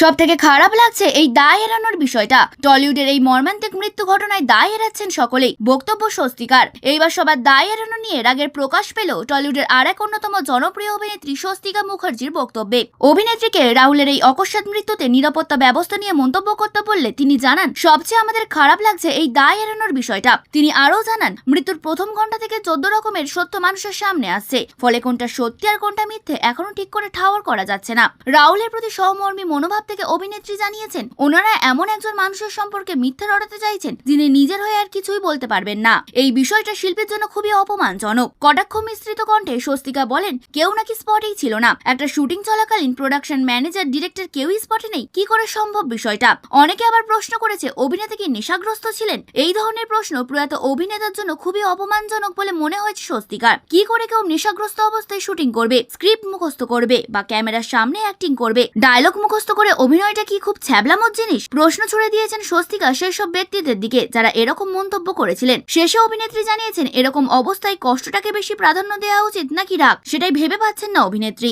সব থেকে খারাপ লাগছে এই দায় এড়ানোর বিষয়টা। টলিউডের এই মর্মান্তিক মৃত্যু ঘটনায় দায় এড়াচ্ছেন সকলেই। বক্তব্য স্বস্তিকার। এইবার সবার দায় এড়ানো নিয়ে রাগের প্রকাশ পেল টলিউডের আর এক অন্যতম জনপ্রিয় অভিনেত্রী স্বস্তিকা মুখার্জির বক্তব্যে। অভিনেত্রীকে রাহুলের এই অকস্মাৎ মৃত্যুতে নিরাপত্তা ব্যবস্থা নিয়ে মন্তব্য করতে বললে তিনি জানান, সবচেয়ে আমাদের খারাপ লাগছে এই দায় এড়ানোর বিষয়টা। তিনি আরও জানান, মৃত্যুর প্রথম ঘন্টা থেকে 14 রকমের সত্য মানুষের সামনে আসছে, ফলে কোনটা সত্যি আর কোনটা মিথ্যে এখনো ঠিক করে ঠাওর করা যাচ্ছে না। রাহুলের প্রতি সহমর্মী মনোভাব থেকে অভিনেত্রী জানিয়েছেন, ওনারা এমন একজন মানুষের সম্পর্কে মিথ্যা রটাতে চাইছেন যিনি নিজের হয়ে আর কিছুই বলতে পারবেন না। এই বিষয়টা শিল্পীর জন্য খুবই অপমানজনক। কটাক্ষ মিশ্রিত কণ্ঠে স্বস্তিকা বলেন, কেউ নাকি স্পটেই ছিল না। একটা শুটিং চলাকালীন প্রোডাকশন ম্যানেজার, ডিরেক্টর কেউই স্পটে নেই, কি করে সম্ভব বিষয়টা? অনেকে আবার প্রশ্ন করেছে, অভিনেতা কি নেশাগ্রস্ত ছিলেন? এই ধরনের প্রশ্ন প্রয়াত অভিনেতার জন্য খুবই অপমানজনক বলে মনে হয়েছে স্বস্তিকার। কি করে কেউ নেশাগ্রস্ত অবস্থায় শুটিং করবে, স্ক্রিপ্ট মুখস্থ করবে বা ক্যামেরার সামনে অ্যাক্টিং করবে? ডায়লগ মুখস্থ করে অভিনয়টা কি খুব ছ্যাবলামত জিনিস? প্রশ্ন ছুড়ে দিয়েছেন স্বস্তিকা সেই সব ব্যক্তিদের দিকে যারা এরকম মন্তব্য করেছিলেন। শেষে অভিনেত্রী জানিয়েছেন, এরকম অবস্থায় কষ্টটাকে বেশি প্রাধান্য দেওয়া উচিত নাকি রাগ, সেটাই ভেবে পাচ্ছেন না অভিনেত্রী।